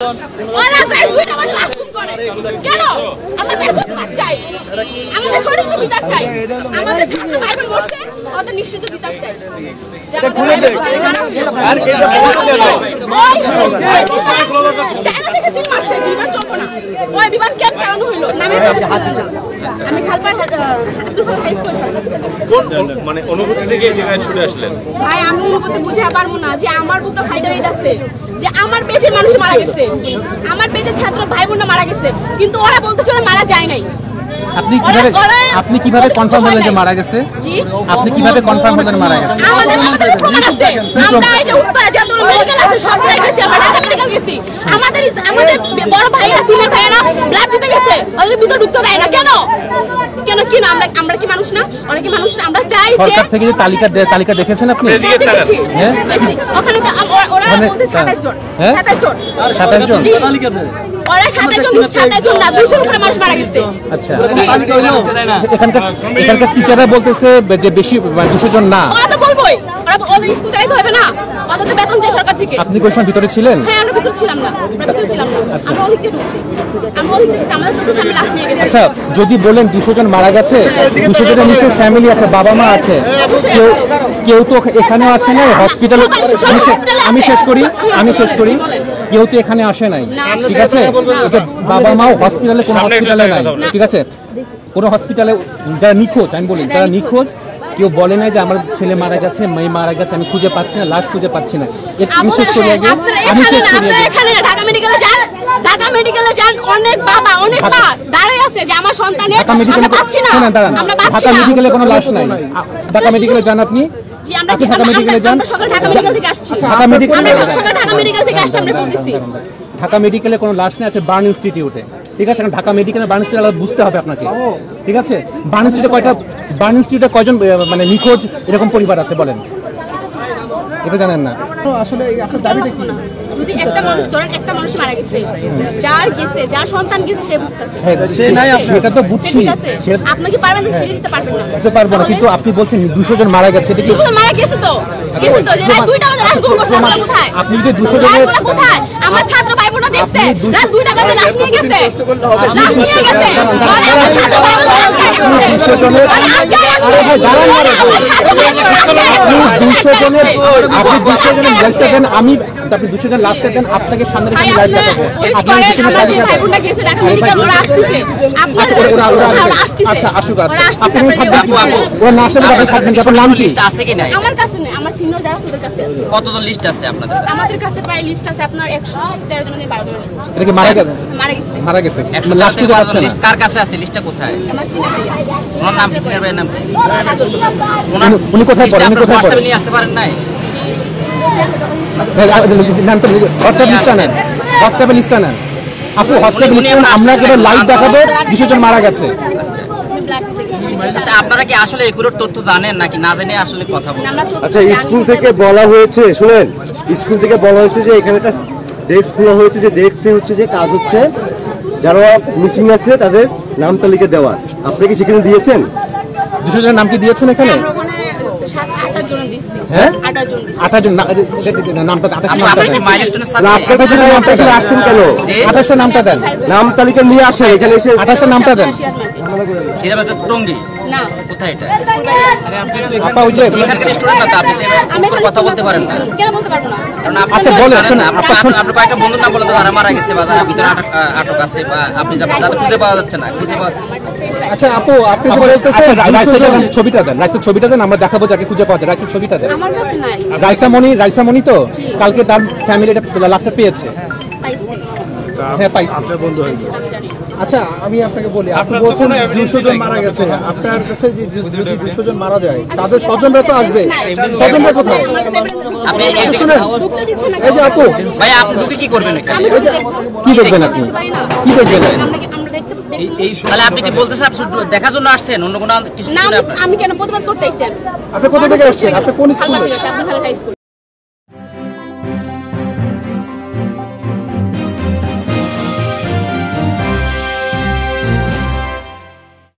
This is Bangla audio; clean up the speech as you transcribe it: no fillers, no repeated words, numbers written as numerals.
ওরা তাই দুইটা মাস রাশন করে কেন আমাদের প্রতিবাদ চাই আমাদের সঠিক বিচার চাই আমাদের ছাত্র ভাই বোন মরছে ওদের নিশ্চিত বিচার চাই এটা খুলে দে আর এটা চায়না থেকে সিল মারছে বিমান চলবো না ওই বিমান কেন চালানো হইলো আমি খালপাড় আব্দুল করিম হাই স্কুল কোন মানে অনুভূতি থেকে এই জায়গায় ছুটে আসলেন ভাই আমি অনুভূতি বুঝে পারবো না যে আমার বুকটা ফাইটা হয়ে যাচ্ছে যে আমার পেজের মানুষ মারা গেছে আমার পেজের ছাত্র ভাই বোনরা মারা গেছে কিন্তু ওরা বলতেছে ওরা মারা যায় নাই আপনি কিভাবে কনফার্ম হলেন যে মারা গেছে জি আপনি কিভাবে কনফার্ম হলেন মারা গেছে আমাদের প্রমাণ আছে আমরা এই যে উত্তরা যতগুলো মেডিকেল আছে সব জায়গায় গেছি আমরা ঢাকা মেডিকেল গেছি আমাদের বড় ভাইরা সিনিয়র ভাইরা ব্লাড দিতে গেছে ওদের ভিতর ঢুকতে দেয় না কেন কেন কি না আমরা কি মানুষ না অনেক কি মানুষ না আমরা চাই যে সরকার থেকে যে তালিকা দেখেছেন আপনি হ্যাঁ ওখানে তো ওরা বলতে 27 জন 27 জন 27 জন তালিকা দেয় ওরা 27 জন না 200 উপরে মানুষ মারা গেছে আচ্ছা এখানকার টিচাররা বলতেছে যে বেশি 200 জন না ওরা তো বলবোই ওদের স্কুল চাইতে হবে না ওদের তো বেতন চাই সরকার থেকে আপনি কোন সময় ভিতরে ছিলেন হ্যাঁ আমরা ভিতরে ছিলাম না আমরা ওদিক থেকে ঢুকছি আমাদের চোখের সামনে লাশ নিয়ে গেছে আচ্ছা যদি বলেন 200 জন মারা গেছে 200 জনের নিচে ফ্যামিলি আছে বাবা মা আছে কেউ তো এখানে আসে না হসপিটালে আমি শেষ করি কেউ তো এখানে আসে নাই ঠিক আছে বাবা মাও হসপিটালে কোনো হসপিটালে নাই ঠিক আছে কোনো হসপিটালে যারা নিখোঁজ আমি বলি যারা নিখোঁজ কেউ বলে না যে আমার ছেলে মারা গেছে মেয়ে মারা গেছে আমি খুঁজে পাচ্ছি না লাশ খুঁজে পাচ্ছি না আমি শেষ করি আগে এখানে ঢাকা মেডিকেলে যান অনেক বাবা অনেক মা দাঁড়ায় আছে যে আমার সন্তানের আমরা পাচ্ছি না আমরা পাচ্ছি ঢাকা না মেডিকেলে কোনো লাশ নাই ঢাকা মেডিকেলে যান আপনি জি আমরা ঢাকা মেডিকেলে যান ঢাকা মেডিকেল থেকে আসছি ঢাকা মেডিকেল থেকে আসছি আমরা বলতেছি ঢাকা মেডিকেলে কোনো লাশ নেই আছে বার্ন ইনস্টিটিউটে ঠিক আছে ঢাকা মেডিকেলে বার্ন ইনস্টিটিউট বুঝতে হবে আপনাকে ঠিক আছে বার্ন ইনস্টিটিউটে কয়জন মানে নিখোঁজ এরকম পরিবার আছে বলেন এটা জানেন না আসলে আপনার দাবিটা কি যদি একটা মানুষ ধরেন একটা মানুষ মারা গেছে যার সন্তান গেছে সে বুঝতেছে সেটা তো বুঝছি আপনি কি পারবেন ফিরে দিতে পারবেন না দিতে পারবো না কিন্তু আপনি বলছেন 200 জন মারা গেছে এটা কি মারা গেছে তো যে রাত 2টা বাজে লাশ গুম করছে আমরা কোথায় আপনি যদি 200 জনের কোথায় আমার ছাত্র ভাই বোনরা দেখছে রাত 2টা বাজে লাশ নিয়ে গেছে লাশ নিয়ে গেছে আর আমার ছাত্র ভাই বোনরা 200 জনের আপনি 200 জনের লাশটা দেন আমি আপনি 200 জন লাশটা দেন আপনাকে সামনে রেখে লাইভ দেখাবো আপনি ভাই বোনরা গেছে ঢাকা মেডিকেল ওরা আসছে আচ্ছা আসুক আচ্ছা আপনি থাকবেন ওরা না আসলে আপনি থাকবেন আপনার নাম কি লিস্ট আছে কি নাই আমার কাছে নেই আমার সিনিয়র যারা ওদের কাছে আছে কতজন লিস্ট আছে আপনাদের আমাদের কাছে প্রায় লিস্ট আছে আপনার 113 জনের 12 জনের লিস্ট এটা কি মারা গেছে লাশ খুঁজে পাচ্ছেন লিস্ট কার কাছে আছে লিস্টটা কোথায় আমার সিনিয়র ভাইয়া ওনার নাম কি সিনিয়র ভাইয়ের নাম কি উনি কোথায় পড়েন হোয়াটসঅ্যাপে নিয়ে আসতে পারেন নাই নামটা হোয়াটসঅ্যাপে লিস্টটা নেন আপু হোয়াটসঅ্যাপে লিস্ট আমরা যেটা লাইভ দেখাবো 200 জন মারা গেছে আচ্ছা আপনারা কি আসলে এগুলোর তথ্য জানেন নাকি না জেনে আসলে কথা বলছেন আচ্ছা স্কুল থেকে বলা হয়েছে শুনেন স্কুল থেকে বলা হয়েছে যে এখানে একটা ডেস্ক খোলা হয়েছে যে ডেস্কে হচ্ছে যে কাজ হচ্ছে যারা মিসিং আছে তাদের নাম তালিকা দেওয়া আপনি কি সেখানে দিয়েছেন 200 জনের নাম কি দিয়েছেন এখানে হ্যাঁ 28 জন নামটা 28 নামটা দেন নাম তালিকা নিয়ে আসে এখানে এসে 28 নামটা দেন টঙ্গী না কোথায় এটা আপা ওই যে এখানকার স্টুডেন্ট না আপনি কথা বলতে পারেন না কেন বলতে পারবো না কারণ আচ্ছা বলেন আপনি কয়েকটা বন্ধুর নাম বলে তো তারা মারা গেছে বা তারা ভিতরে আটক আছে বা আপনি যাতে খুঁজে পাওয়া যাচ্ছে না আচ্ছা আপু আপনি যে বলতেছেন রাইসের ছবিটা দেন আমরা দেখাবো যাকে খুঁজে পাওয়া যায় রাইসের ছবিটা দেন আমার কাছে নাই রাইসামণি তো কালকে তার ফ্যামিলি এটা লাস্টটা পেয়েছে হ্যাঁ পাইছি আপনার বন্ধু হয়েছে আচ্ছা আমি আপনাকে বলি আপনি বলছেন 200 জন মারা গেছে আপনার কাছে যদি 200 জন মারা যায় তাদের স্বজনরা তো আসবে স্বজনরা কোথায় আপনি এই যে আপু ভাই আপনি ঢুকে কি করবেন এখানে কি দেখবেন আপনি কি দেখবেন তাহলে আপনি কি বলতেছেন আপনি দেখার জন্য আসছেন অন্য কোনো কিছু না আমি কেন প্রতিবাদ করতে আইছি আপনি কোথা থেকে আসছেন আপনি কোন স্কুলে